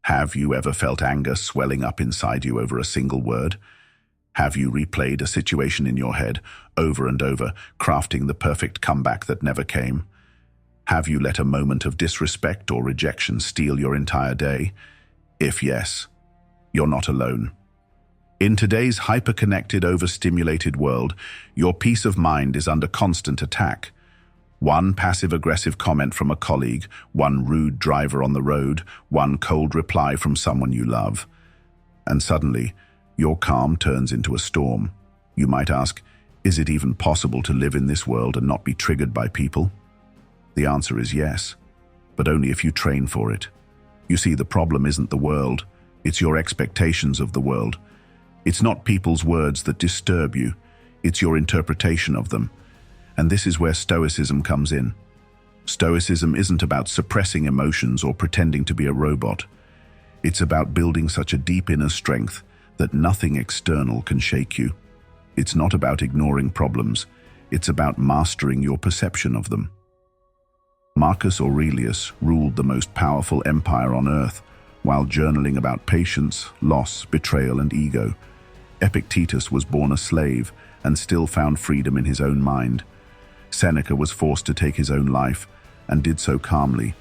Have you ever felt anger swelling up inside you over a single word? Have you replayed a situation in your head over and over, crafting the perfect comeback that never came? Have you let a moment of disrespect or rejection steal your entire day? If yes, you're not alone. In today's hyper-connected, overstimulated world, your peace of mind is under constant attack. One passive-aggressive comment from a colleague, one rude driver on the road, one cold reply from someone you love. And suddenly, your calm turns into a storm. You might ask, is it even possible to live in this world and not be triggered by people? The answer is yes, but only if you train for it. You see, the problem isn't the world, it's your expectations of the world. It's not people's words that disturb you, it's your interpretation of them. And this is where Stoicism comes in. Stoicism isn't about suppressing emotions or pretending to be a robot. It's about building such a deep inner strength that nothing external can shake you. It's not about ignoring problems, it's about mastering your perception of them. Marcus Aurelius ruled the most powerful empire on earth while journaling about patience, loss, betrayal, and ego. Epictetus was born a slave and still found freedom in his own mind. Seneca was forced to take his own life and did so calmly.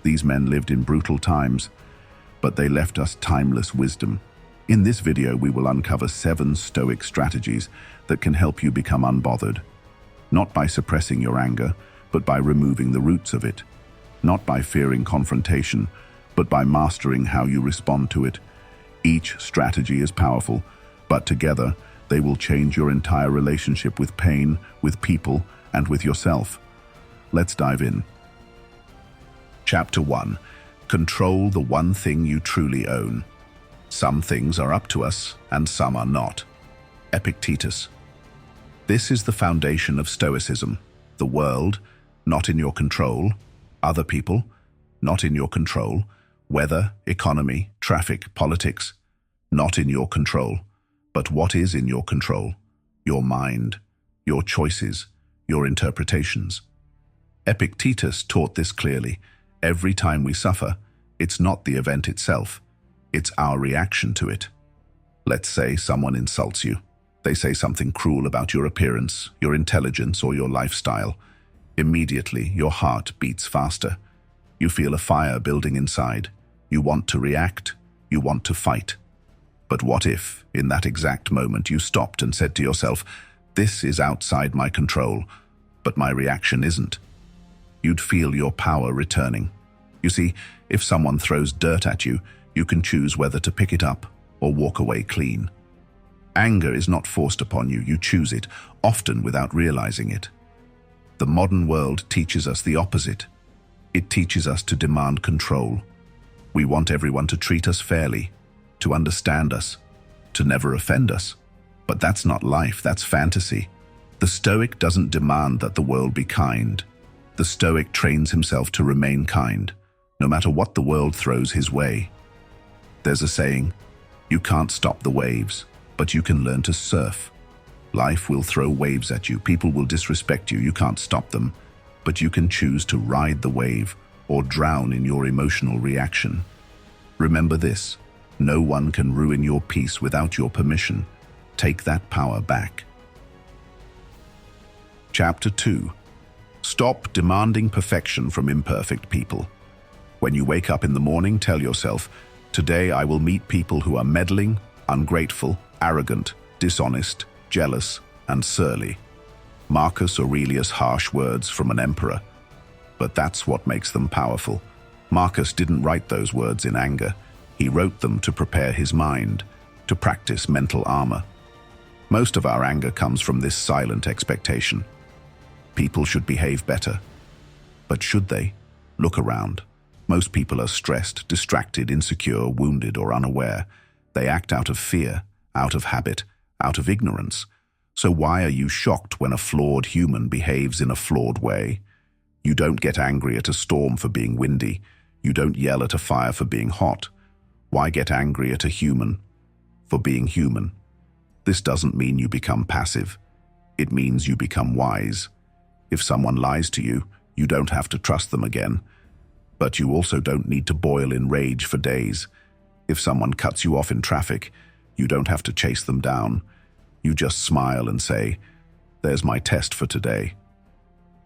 These men lived in brutal times, but they left us timeless wisdom. In this video, we will uncover 7 Stoic strategies that can help you become unbothered. Not by suppressing your anger, but by removing the roots of it. Not by fearing confrontation, but by mastering how you respond to it. Each strategy is powerful, but together they will change your entire relationship with pain, with people, and with yourself. Let's dive in. Chapter 1. Control the one thing you truly own. Some things are up to us, and some are not. Epictetus. This is the foundation of Stoicism. The world, not in your control. Other people, not in your control. Weather, economy, traffic, politics, not in your control. But what is in your control? Your mind, your choices, your interpretations. Epictetus taught this clearly. Every time we suffer, it's not the event itself, it's our reaction to it. Let's say someone insults you. They say something cruel about your appearance, your intelligence, or your lifestyle. Immediately, your heart beats faster. You feel a fire building inside. You want to react. You want to fight. But what if, in that exact moment, you stopped and said to yourself, "This is outside my control, but my reaction isn't"? You'd feel your power returning. You see, if someone throws dirt at you, you can choose whether to pick it up or walk away clean. Anger is not forced upon you, you choose it, often without realizing it. The modern world teaches us the opposite. It teaches us to demand control. We want everyone to treat us fairly, to understand us, to never offend us. But that's not life, that's fantasy. The Stoic doesn't demand that the world be kind. The Stoic trains himself to remain kind, no matter what the world throws his way. There's a saying, you can't stop the waves, but you can learn to surf. Life will throw waves at you, people will disrespect you, you can't stop them, but you can choose to ride the wave or drown in your emotional reaction. Remember this, no one can ruin your peace without your permission. Take that power back. Chapter 2. Stop demanding perfection from imperfect people. When you wake up in the morning, tell yourself, today I will meet people who are meddling, ungrateful, arrogant, dishonest, jealous, and surly. Marcus Aurelius' harsh words from an emperor. But that's what makes them powerful. Marcus didn't write those words in anger. He wrote them to prepare his mind, to practice mental armor. Most of our anger comes from this silent expectation. People should behave better. But should they? Look around. Most people are stressed, distracted, insecure, wounded, or unaware. They act out of fear, out of habit, out of ignorance. So why are you shocked when a flawed human behaves in a flawed way? You don't get angry at a storm for being windy. You don't yell at a fire for being hot. Why get angry at a human for being human? This doesn't mean you become passive. It means you become wise. If someone lies to you, you don't have to trust them again. But you also don't need to boil in rage for days. If someone cuts you off in traffic, you don't have to chase them down. You just smile and say, "There's my test for today."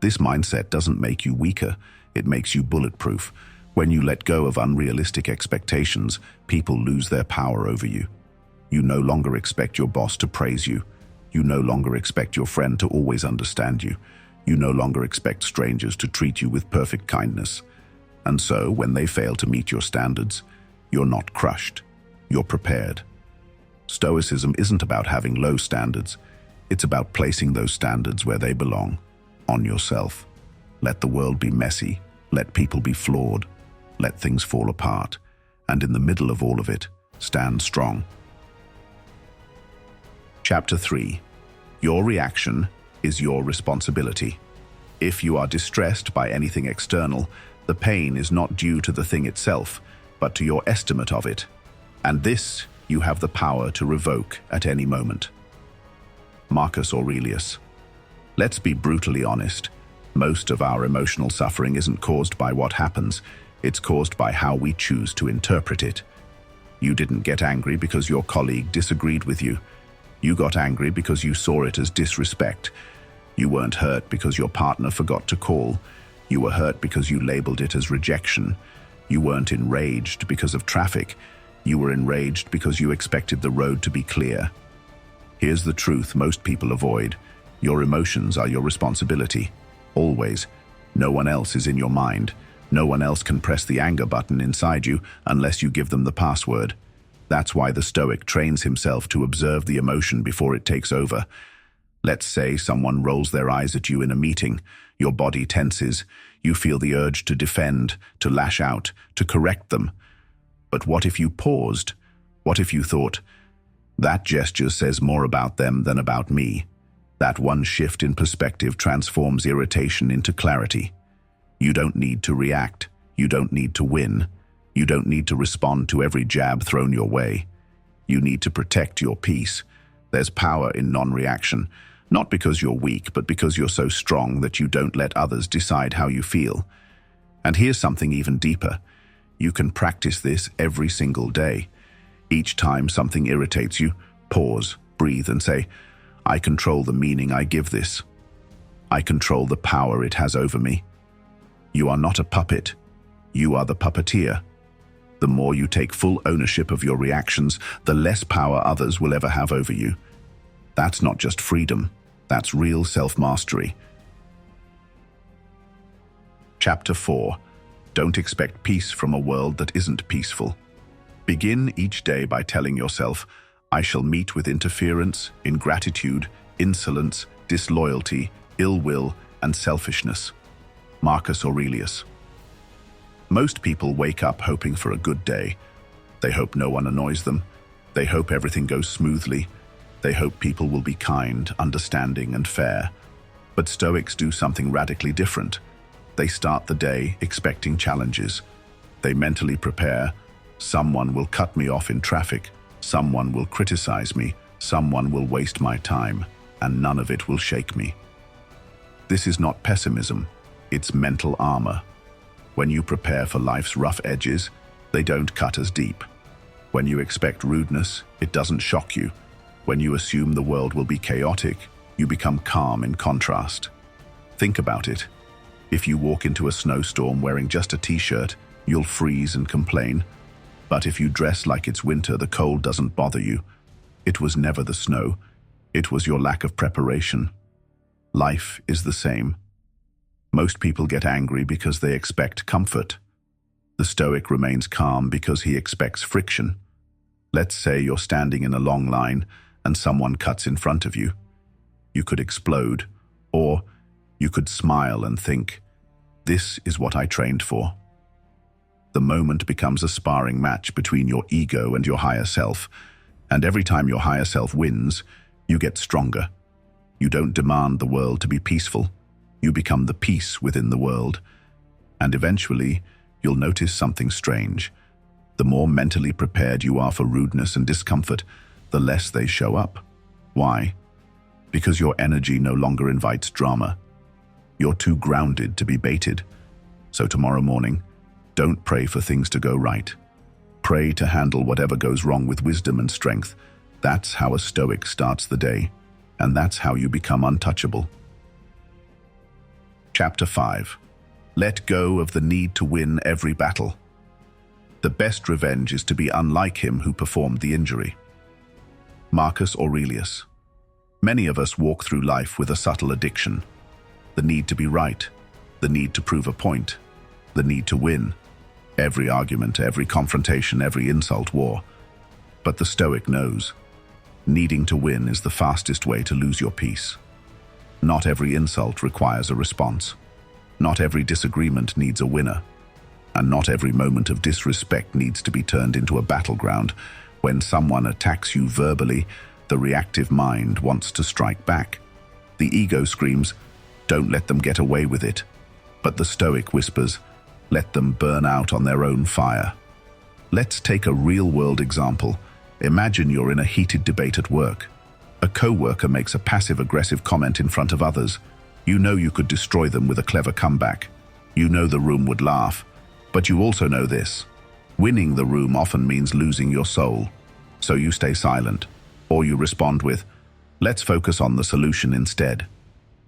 This mindset doesn't make you weaker, it makes you bulletproof. When you let go of unrealistic expectations, people lose their power over you. You no longer expect your boss to praise you. You no longer expect your friend to always understand you. You no longer expect strangers to treat you with perfect kindness. And so, when they fail to meet your standards, you're not crushed. You're prepared. Stoicism isn't about having low standards. It's about placing those standards where they belong, on yourself. Let the world be messy. Let people be flawed. Let things fall apart. And in the middle of all of it, stand strong. Chapter 3. Your reaction is your responsibility. If you are distressed by anything external, the pain is not due to the thing itself, but to your estimate of it. And this you have the power to revoke at any moment. Marcus Aurelius. Let's be brutally honest. Most of our emotional suffering isn't caused by what happens. It's caused by how we choose to interpret it. You didn't get angry because your colleague disagreed with you. You got angry because you saw it as disrespect. You weren't hurt because your partner forgot to call. You were hurt because you labeled it as rejection. You weren't enraged because of traffic. You were enraged because you expected the road to be clear. Here's the truth most people avoid. Your emotions are your responsibility. Always. No one else is in your mind. No one else can press the anger button inside you unless you give them the password. That's why the Stoic trains himself to observe the emotion before it takes over. Let's say someone rolls their eyes at you in a meeting. Your body tenses. You feel the urge to defend, to lash out, to correct them. But what if you paused? What if you thought, "That gesture says more about them than about me"? That one shift in perspective transforms irritation into clarity. You don't need to react. You don't need to win. You don't need to respond to every jab thrown your way. You need to protect your peace. There's power in non-reaction. Not because you're weak, but because you're so strong that you don't let others decide how you feel. And here's something even deeper. You can practice this every single day. Each time something irritates you, pause, breathe, and say, "I control the meaning I give this. I control the power it has over me." You are not a puppet. You are the puppeteer. The more you take full ownership of your reactions, the less power others will ever have over you. That's not just freedom. That's real self-mastery. Chapter 4. Don't expect peace from a world that isn't peaceful. Begin each day by telling yourself, "I shall meet with interference, ingratitude, insolence, disloyalty, ill will, and selfishness." Marcus Aurelius. Most people wake up hoping for a good day. They hope no one annoys them. They hope everything goes smoothly. They hope people will be kind, understanding, and fair. But Stoics do something radically different. They start the day expecting challenges. They mentally prepare, "Someone will cut me off in traffic. Someone will criticize me. Someone will waste my time, and none of it will shake me." This is not pessimism. It's mental armor. When you prepare for life's rough edges, they don't cut as deep. When you expect rudeness, it doesn't shock you. When you assume the world will be chaotic, you become calm in contrast. Think about it. If you walk into a snowstorm wearing just a t-shirt, you'll freeze and complain. But if you dress like it's winter, the cold doesn't bother you. It was never the snow. It was your lack of preparation. Life is the same. Most people get angry because they expect comfort. The Stoic remains calm because he expects friction. Let's say you're standing in a long line and someone cuts in front of you. You could explode, or you could smile and think, "This is what I trained for." The moment becomes a sparring match between your ego and your higher self, and every time your higher self wins, you get stronger. You don't demand the world to be peaceful. You become the peace within the world. And eventually, you'll notice something strange. The more mentally prepared you are for rudeness and discomfort, the less they show up. Why? Because your energy no longer invites drama. You're too grounded to be baited. So tomorrow morning, Don't pray for things to go right. Pray to handle whatever goes wrong with wisdom and strength. That's how a Stoic starts the day, and that's how you become untouchable. Chapter 5. Let go of the need to win every battle. The best revenge is to be unlike him who performed the injury. Marcus Aurelius. Many of us walk through life with a subtle addiction. The need to be right, the need to prove a point, the need to win. Every argument, every confrontation, every insult, war. But the Stoic knows, needing to win is the fastest way to lose your peace. Not every insult requires a response. Not every disagreement needs a winner. And not every moment of disrespect needs to be turned into a battleground. When someone attacks you verbally, the reactive mind wants to strike back. The ego screams, "Don't let them get away with it." But the Stoic whispers, "Let them burn out on their own fire." Let's take a real-world example. Imagine you're in a heated debate at work. A co-worker makes a passive-aggressive comment in front of others. You know you could destroy them with a clever comeback. You know the room would laugh. But you also know this. Winning the room often means losing your soul. So you stay silent. Or you respond with, "Let's focus on the solution instead."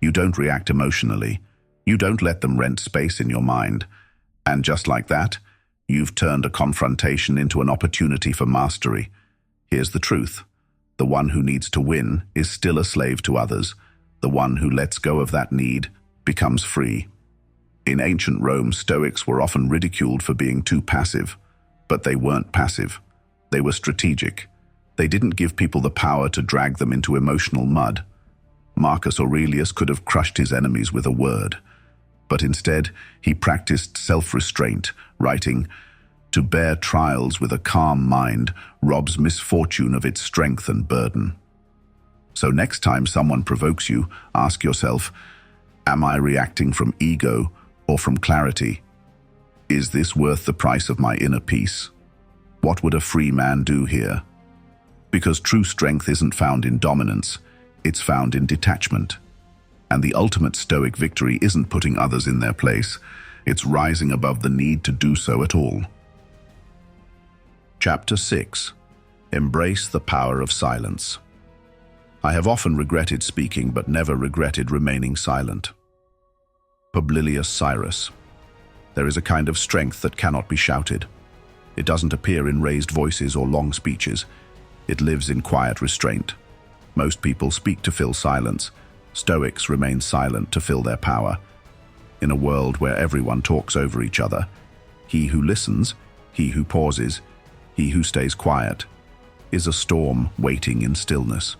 You don't react emotionally. You don't let them rent space in your mind. And just like that, you've turned a confrontation into an opportunity for mastery. Here's the truth. The one who needs to win is still a slave to others. The one who lets go of that need becomes free. In ancient Rome, Stoics were often ridiculed for being too passive. But they weren't passive. They were strategic. They didn't give people the power to drag them into emotional mud. Marcus Aurelius could have crushed his enemies with a word. But instead, he practiced self-restraint, writing, "To bear trials with a calm mind robs misfortune of its strength and burden." So next time someone provokes you, ask yourself, am I reacting from ego or from clarity? Is this worth the price of my inner peace? What would a free man do here? Because true strength isn't found in dominance, it's found in detachment. And the ultimate Stoic victory isn't putting others in their place, it's rising above the need to do so at all. Chapter 6. Embrace the power of silence. I have often regretted speaking, but never regretted remaining silent. Publilius Cyrus. There is a kind of strength that cannot be shouted. It doesn't appear in raised voices or long speeches. It lives in quiet restraint. Most people speak to fill silence. Stoics remain silent to fill their power. In a world where everyone talks over each other, he who listens, he who pauses, he who stays quiet, is a storm waiting in stillness.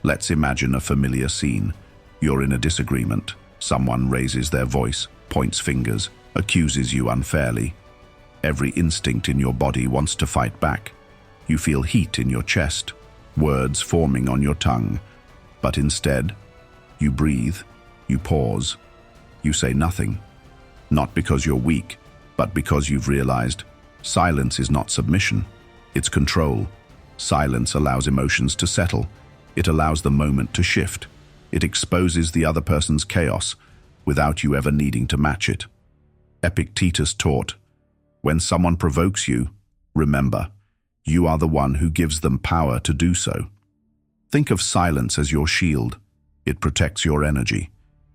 Let's imagine a familiar scene. You're in a disagreement. Someone raises their voice, points fingers, accuses you unfairly. Every instinct in your body wants to fight back. You feel heat in your chest, words forming on your tongue. But instead, you breathe, you pause, you say nothing. Not because you're weak, but because you've realized silence is not submission, it's control. Silence allows emotions to settle. It allows the moment to shift. It exposes the other person's chaos without you ever needing to match it. Epictetus taught, when someone provokes you, remember, you are the one who gives them power to do so. Think of silence as your shield. It protects your energy.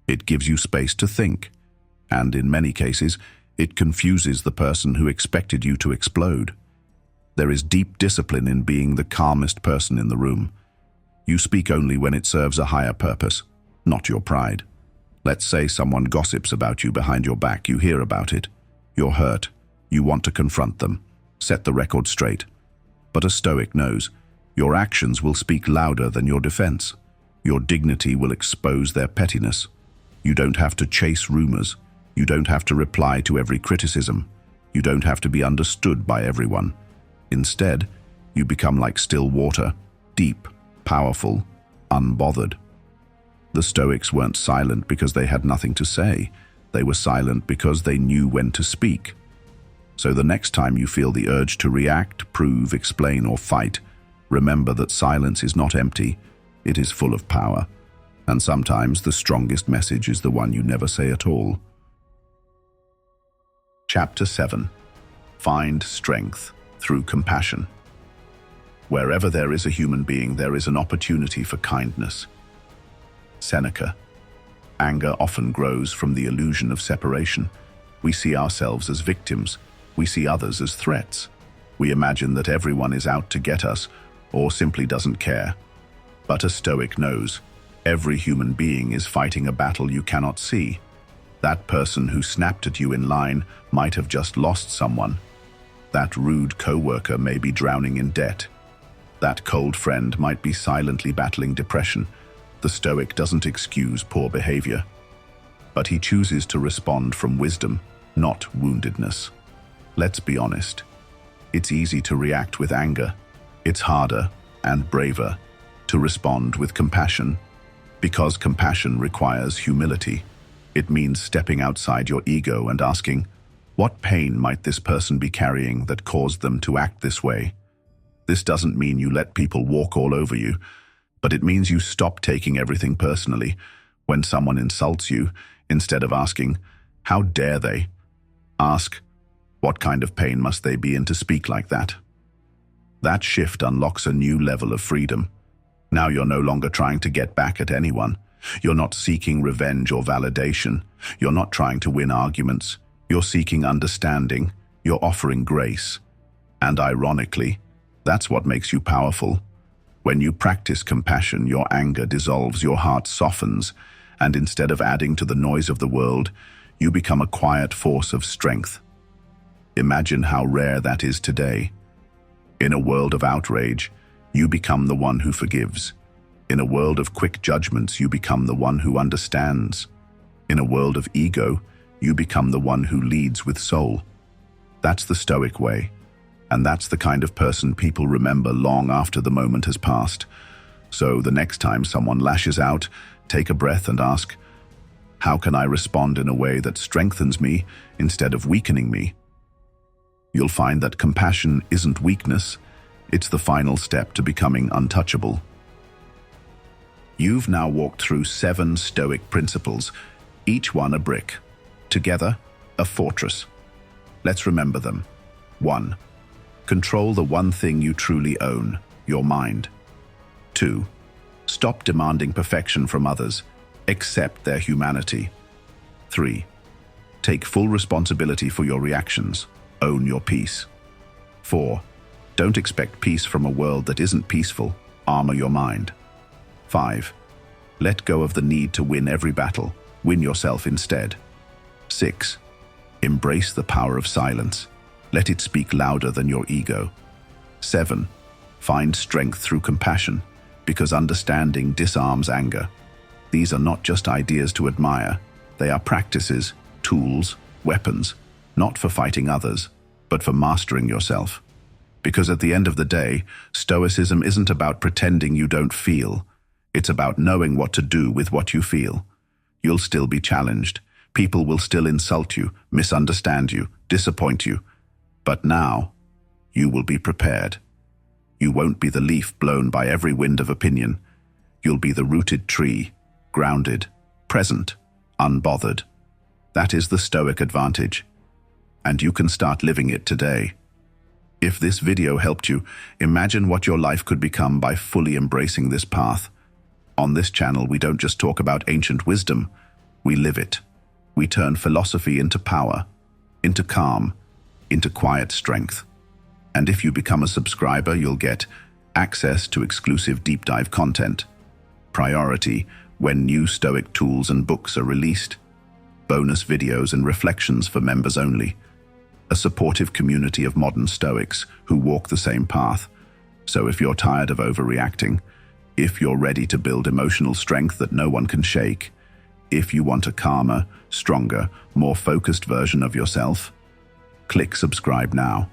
It gives you space to think. And in many cases, it confuses the person who expected you to explode. There is deep discipline in being the calmest person in the room. You speak only when it serves a higher purpose, not your pride. Let's say someone gossips about you behind your back. You hear about it. You're hurt. You want to confront them, set the record straight. But a Stoic knows your actions will speak louder than your defense. Your dignity will expose their pettiness. You don't have to chase rumors. You don't have to reply to every criticism. You don't have to be understood by everyone. Instead, you become like still water, deep, powerful, unbothered. The Stoics weren't silent because they had nothing to say. They were silent because they knew when to speak. So the next time you feel the urge to react, prove, explain, or fight, remember that silence is not empty, it is full of power. And sometimes the strongest message is the one you never say at all. Chapter 7. Find strength through compassion. Wherever there is a human being, there is an opportunity for kindness. Seneca. Anger often grows from the illusion of separation. We see ourselves as victims. We see others as threats. We imagine that everyone is out to get us or simply doesn't care. But a Stoic knows every human being is fighting a battle you cannot see. That person who snapped at you in line might have just lost someone. That rude co-worker may be drowning in debt. That cold friend might be silently battling depression. The Stoic doesn't excuse poor behavior, but he chooses to respond from wisdom, not woundedness. Let's be honest. It's easy to react with anger. It's harder and braver to respond with compassion, because compassion requires humility. It means stepping outside your ego and asking, what pain might this person be carrying that caused them to act this way? This doesn't mean you let people walk all over you, but it means you stop taking everything personally. When someone insults you, instead of asking, how dare they? Ask, what kind of pain must they be in to speak like that? That shift unlocks a new level of freedom. Now you're no longer trying to get back at anyone. You're not seeking revenge or validation. You're not trying to win arguments. You're seeking understanding. You're offering grace. And ironically, that's what makes you powerful. When you practice compassion, your anger dissolves, your heart softens, and instead of adding to the noise of the world, you become a quiet force of strength. Imagine how rare that is today. In a world of outrage, you become the one who forgives. In a world of quick judgments, you become the one who understands. In a world of ego, you become the one who leads with soul. That's the Stoic way. And that's the kind of person people remember long after the moment has passed. So the next time someone lashes out, take a breath and ask, how can I respond in a way that strengthens me instead of weakening me? You'll find that compassion isn't weakness, it's the final step to becoming untouchable. You've now walked through 7 Stoic principles, each one a brick. Together, a fortress. Let's remember them. 1. Control the one thing you truly own, your mind. 2. Stop demanding perfection from others. Accept their humanity. 3. Take full responsibility for your reactions. Own your peace. 4. Don't expect peace from a world that isn't peaceful. Armor your mind. 5. Let go of the need to win every battle. Win yourself instead. 6. Embrace the power of silence. Let it speak louder than your ego. 7. Find strength through compassion, because understanding disarms anger. These are not just ideas to admire. They are practices, tools, weapons, not for fighting others, but for mastering yourself. Because at the end of the day, Stoicism isn't about pretending you don't feel. It's about knowing what to do with what you feel. You'll still be challenged. People will still insult you, misunderstand you, disappoint you. But now, you will be prepared. You won't be the leaf blown by every wind of opinion. You'll be the rooted tree, grounded, present, unbothered. That is the Stoic advantage. And you can start living it today. If this video helped you, imagine what your life could become by fully embracing this path. On this channel, we don't just talk about ancient wisdom, we live it. We turn philosophy into power, into calm, into quiet strength. And if you become a subscriber, you'll get access to exclusive deep dive content, priority when new Stoic tools and books are released, bonus videos and reflections for members only, a supportive community of modern Stoics who walk the same path. So if you're tired of overreacting, if you're ready to build emotional strength that no one can shake, if you want a calmer, stronger, more focused version of yourself, click subscribe now.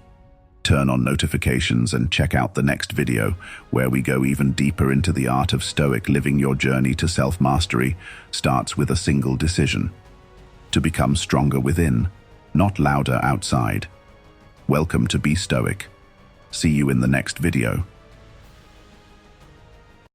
Turn on notifications and check out the next video where we go even deeper into the art of Stoic living. Your journey to self-mastery starts with a single decision: to become stronger within, not louder outside. Welcome to Be Stoic. See you in the next video.